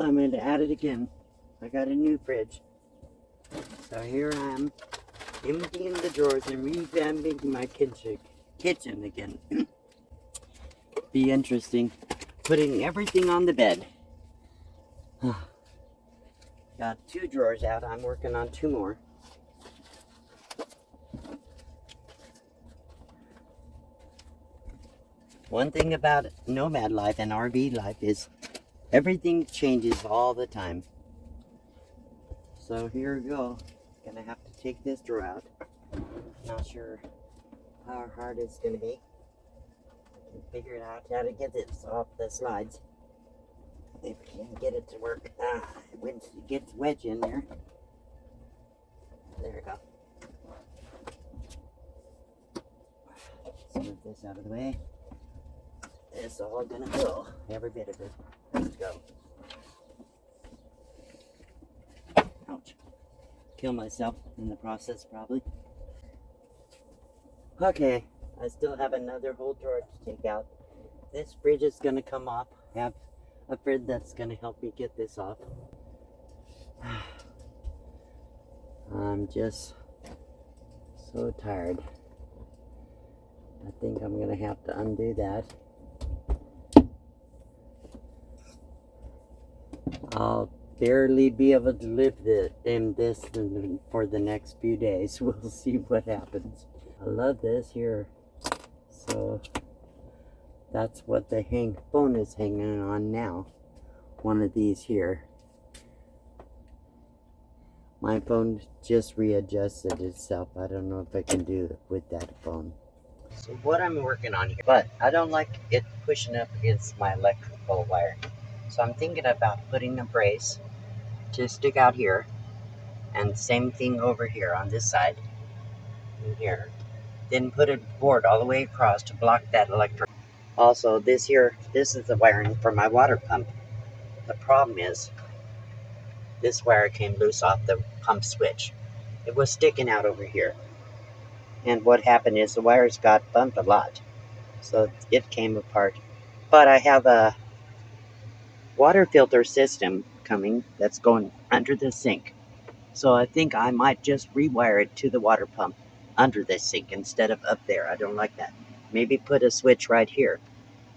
I'm going to add it again. I got a new fridge. So here I am, emptying the drawers and revamping my kitchen again. Be interesting. Putting everything on the bed. Got 2 drawers out. I'm working on 2 more. One thing about nomad life and RV life is everything changes all the time. So here we go. Gonna have to take this drawer out. Not sure how hard it's gonna be. I can figure out how to get this off the slides. If I can get it to work. Once it gets wedged in there. There we go. Let's move this out of the way. It's all gonna go. Every bit of it. Let's go. Ouch. Kill myself in the process, probably. Okay, I still have another whole drawer to take out. This fridge is gonna come off. I have a friend that's gonna help me get this off. I'm just so tired. I think I'm gonna have to undo that. I'll barely be able to live in this for the next few days. We'll see what happens. I love this here. So that's what the phone is hanging on now. One of these here. My phone just readjusted itself. I don't know if I can do it with that phone. So what I'm working on here, but I don't like it pushing up against my electrical wire. So I'm thinking about putting a brace to stick out here, and same thing over here on this side, and here. Then put a board all the way across to block that electric. Also, this is the wiring for my water pump. The problem is, this wire came loose off the pump switch. It was sticking out over here. And what happened is the wires got bumped a lot. So it came apart. But I have a water filter system coming that's going under the sink. So I think I might just rewire it to the water pump under the sink instead of up there. I don't like that. Maybe put a switch right here,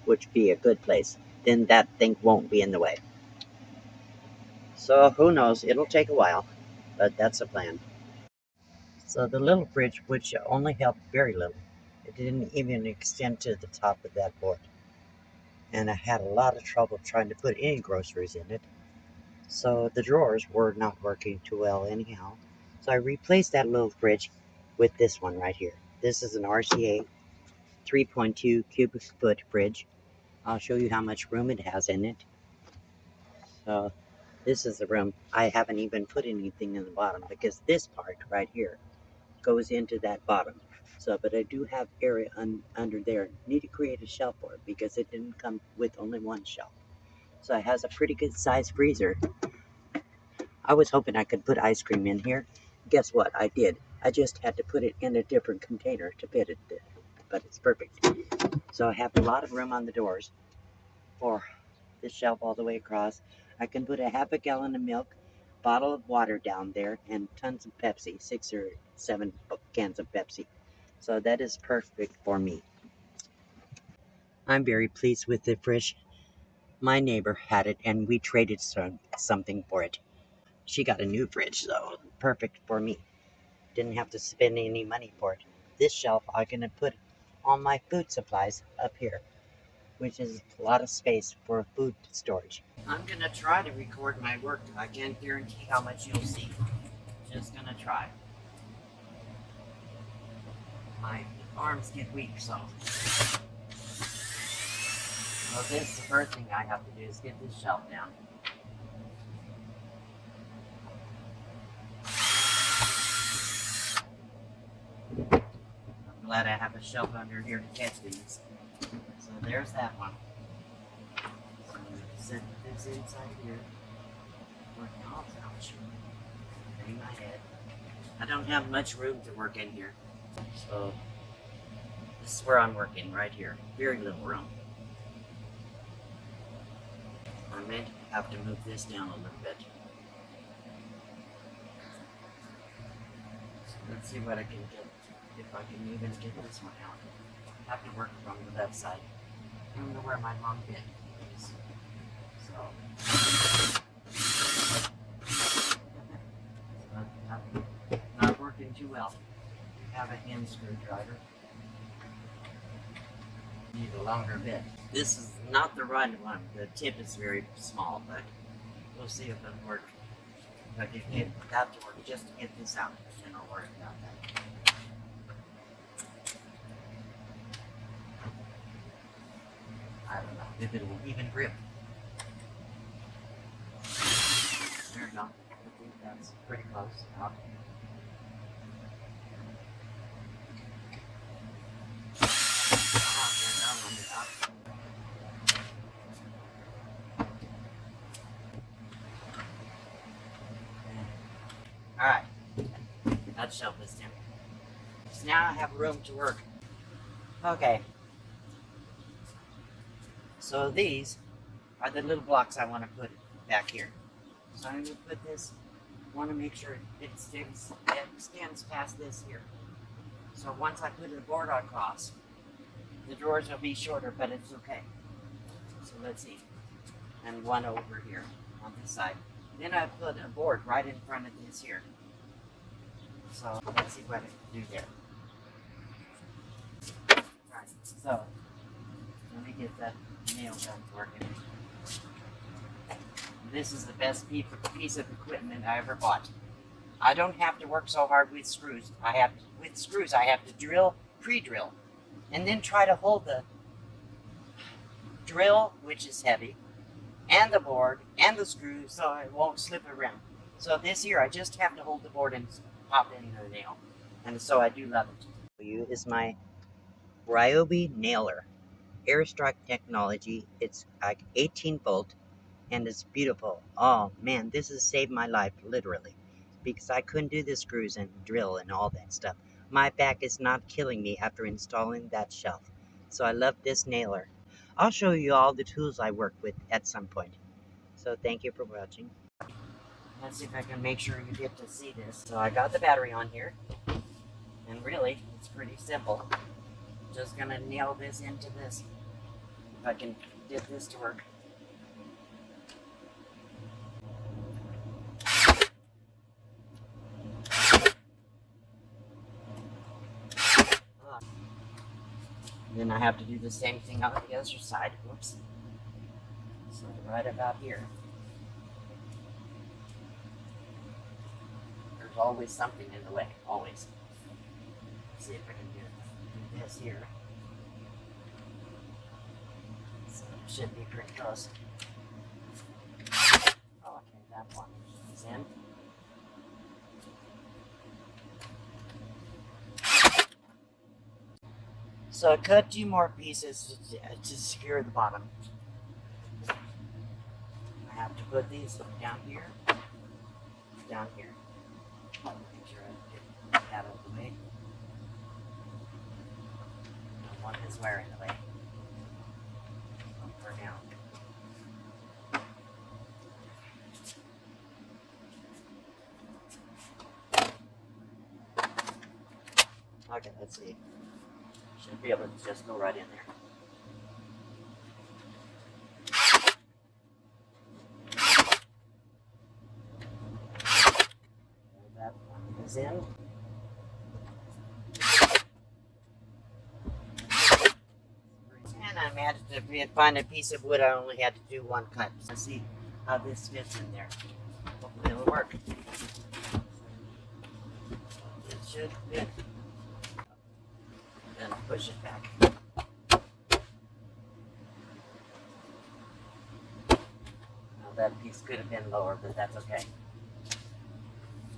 which would be a good place. Then that thing won't be in the way. So who knows? It'll take a while, but that's the plan. So the little fridge, which only held very little, it didn't even extend to the top of that board. And I had a lot of trouble trying to put any groceries in it. So the drawers were not working too well anyhow. So I replaced that little fridge with this one right here. This is an RCA 3.2 cubic foot fridge. I'll show you how much room it has in it. So this is the room. I haven't even put anything in the bottom because this part right here goes into that bottom. So, but I do have area under there. Need to create a shelf for it because it didn't come with only one shelf. So it has a pretty good size freezer. I was hoping I could put ice cream in here. Guess what? I did. I just had to put it in a different container to fit it, but it's perfect. So I have a lot of room on the doors for this shelf all the way across. I can put a half a gallon of milk, bottle of water down there, and tons of Pepsi, 6 or 7 cans of Pepsi. So that is perfect for me. I'm very pleased with the fridge. My neighbor had it and we traded something for it. She got a new fridge, so perfect for me. Didn't have to spend any money for it. This shelf I'm gonna put all my food supplies up here, which is a lot of space for food storage. I'm gonna try to record my work. I can't guarantee how much you'll see. Just gonna try. My arms get weak, so. So this, the first thing I have to do is get this shelf down. I'm glad I have a shelf under here to catch these. So there's that one. So I'm gonna set this inside here. Ouch. Bang my head. I don't have much room to work in here. So this is where I'm working, right here. Very little room. have to move this down a little bit. So let's see what I can get, if I can even get this one out. I have to work from the left side. I don't know where my long bit is. So, not working too well. I have a hand screwdriver. Need a longer bit. This is not the right one. The tip is very small, but we'll see if it'll work. If I can get that to work, just to get this out, then I'll worry about that. I don't know if it will even grip. There we go. I think that's pretty close out. Alright, that shelf is down. So now I have room to work. Okay. So these are the little blocks I want to put back here. So I'm going to put this, I want to make sure it extends past this here. So once I put the board across, the drawers will be shorter, but it's okay. So let's see. And one over here on this side. Then I put a board right in front of this here. So let's see what I can do there. Alright, so let me get that nail gun working. This is the best piece of equipment I ever bought. I don't have to work so hard with screws. With screws I have to drill, pre-drill, and then try to hold the drill, which is heavy, and the board, and the screw, so it won't slip around. So this here, I just have to hold the board and pop in the nail. And so I do love it. Is my Ryobi nailer. Airstrike technology. It's like 18 volt, and it's beautiful. Oh man, this has saved my life, literally. Because I couldn't do the screws and drill and all that stuff. My back is not killing me after installing that shelf. So I love this nailer. I'll show you all the tools I work with at some point. So thank you for watching. Let's see if I can make sure you get to see this. So I got the battery on here. And really, it's pretty simple. Just gonna nail this into this. If I can get this to work. Then I have to do the same thing on the other side. Whoops. So right about here. There's always something in the way. Always. Let's see if I can do this here. So it should be pretty close. Oh, okay, that one is in. So I cut 2 more pieces to secure the bottom. I have to put these down here, down here. Make sure I get that out of the way. And one is wearing the way. For now. Okay, let's see. Should be able to just go right in there. That one is in. And I managed to find a piece of wood. I only had to do 1 cut. Let's see how this fits in there. Hopefully it'll work. It should fit. And push it back. Now that piece could have been lower, but that's okay.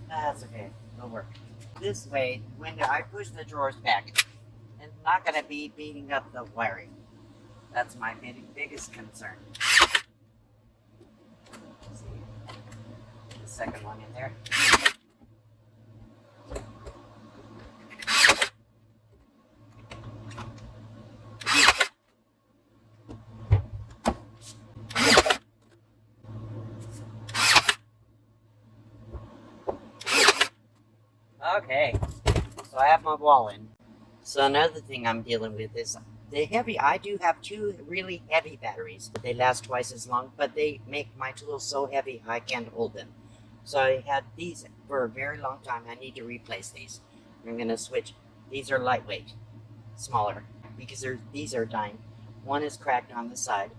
That's okay. It'll work. This way, when I push the drawers back, it's not going to be beating up the wiring. That's my biggest concern. Let's see. The second one in there. Okay, so I have my wall in. So another thing I'm dealing with is the heavy. I do have two really heavy batteries. They last twice as long, but they make my tools so heavy I can't hold them. So I had these for a very long time. I need to replace these. I'm gonna switch. These are lightweight, smaller, because these are dying. One is cracked on the side.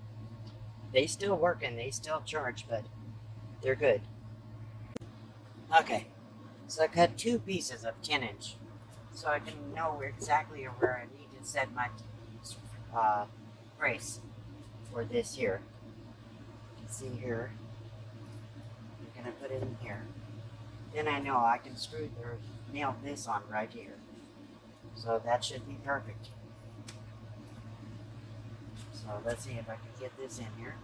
They still work and they still charge, but they're good. Okay, so I cut two pieces of 10-inch, so I can know exactly where I need to set my brace for this here. You can see here, I'm gonna put it in here. Then I know I can screw or nail this on right here. So that should be perfect. So let's see if I can get this in here.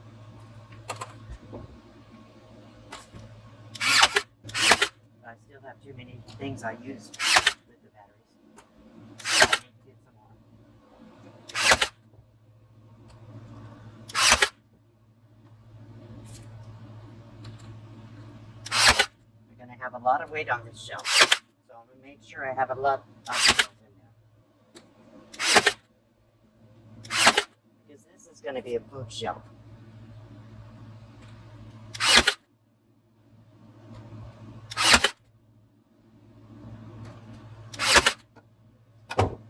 I still have too many things I use with the batteries. I need to get some more. I'm going to have a lot of weight on this shelf. So I'm going to make sure I have a lot of nails in there. Because this is going to be a bookshelf.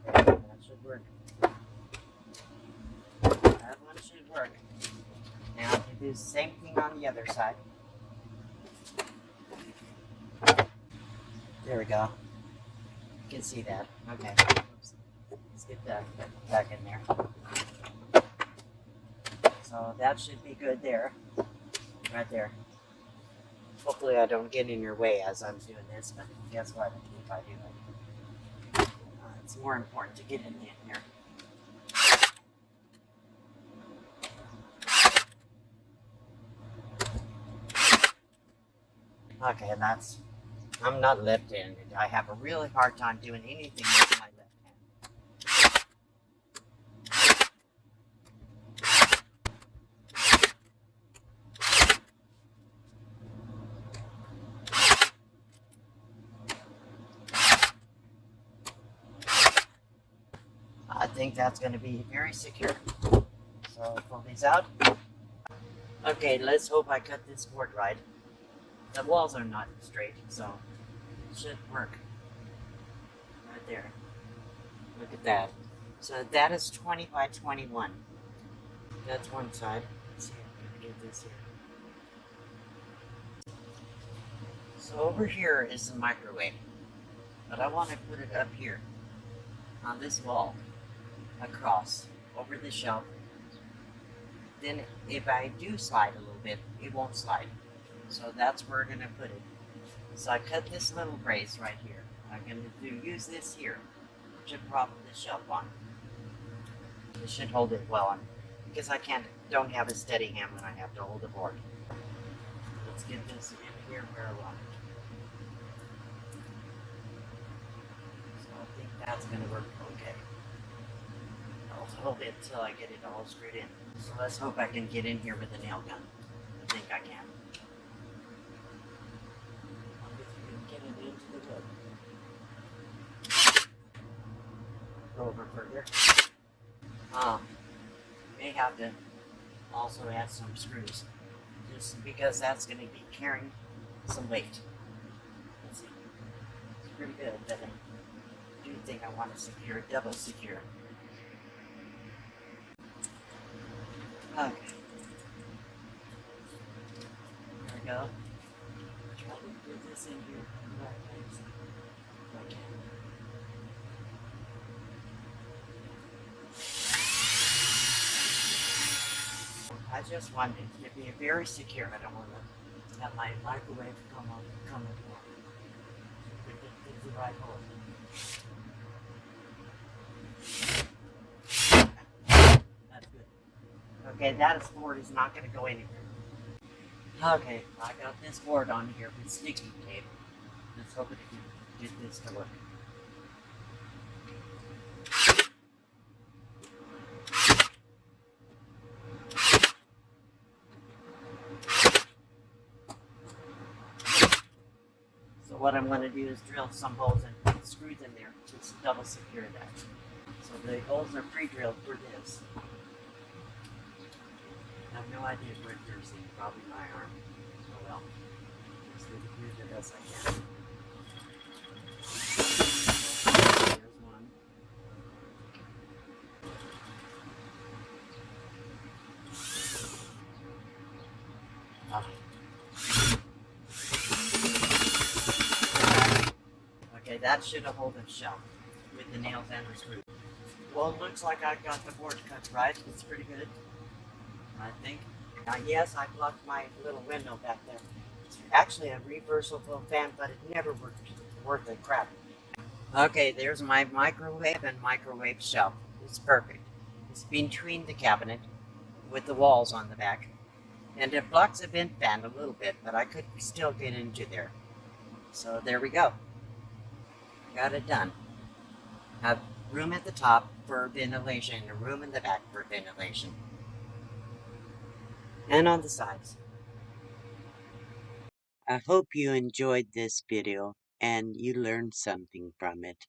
That should work. That one should work. Now I can do the same thing on the other side. There we go. You can see that. Okay. Oops. Let's get that back in there. So that should be good there. Right there. Hopefully I don't get in your way as I'm doing this, but guess what? If I do, it's more important to get in here. Okay, and I'm not left-handed. I have a really hard time doing anything with my left hand. I think that's going to be very secure. So pull these out. Okay, let's hope I cut this board right. The walls are not straight, so it should work. Right there. Look at that. So that is 20 by 21. That's one side. Let's see if I can get this here. So over here is the microwave. But I want to put it up here on this wall across over the shelf. Then if I do slide a little bit, it won't slide. So that's where we're going to put it. So I cut this little brace right here. I'm going to use this here to prop the shelf on. It should hold it well on, because I don't have a steady hand when I have to hold the board. Let's get this in here where I want it. So I think that's going to work okay. I'll hold it till I get it all screwed in. So let's hope I can get in here with a nail gun. I think I can. Get it into the wood. Go over further. May have to also add some screws, just because that's going to be carrying some weight. Let's see. It's pretty good, but I do think I want to secure it, double secure. Okay. There we go. Try to get this in here in the right place. If I can. I just want it to be very secure. I don't want to have my microwave come and go. It's the right hole. That's good. Okay, that board is not going to go anywhere. Okay, I got this board on here with sticky tape. Let's hope it can get this to work. So what I'm going to do is drill some holes and put screws in there to double secure that. So the holes are pre-drilled for this. I have no idea where you're seeing, probably my arm. Oh well, just need to use it as I can. There's one. Ah. Okay, that should have hold the shelf with the nails and the screws. Well, it looks like I got the board cut right. It's pretty good, I think. Now, yes, I blocked my little window back there. It's actually a reversible fan, but it never worked worth a crap. Okay, there's my microwave and microwave shelf. It's perfect. It's between the cabinet with the walls on the back. And it blocks a vent fan a little bit, but I could still get into there. So there we go. Got it done. Have room at the top for ventilation and a room in the back for ventilation. And on the sides. I hope you enjoyed this video and you learned something from it.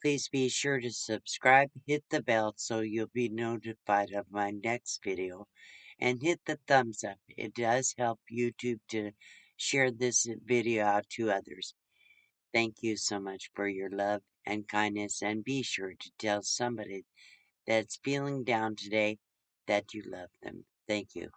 Please be sure to subscribe, hit the bell so you'll be notified of my next video, and hit the thumbs up. It does help YouTube to share this video out to others. Thank you so much for your love and kindness, and be sure to tell somebody that's feeling down today that you love them. Thank you.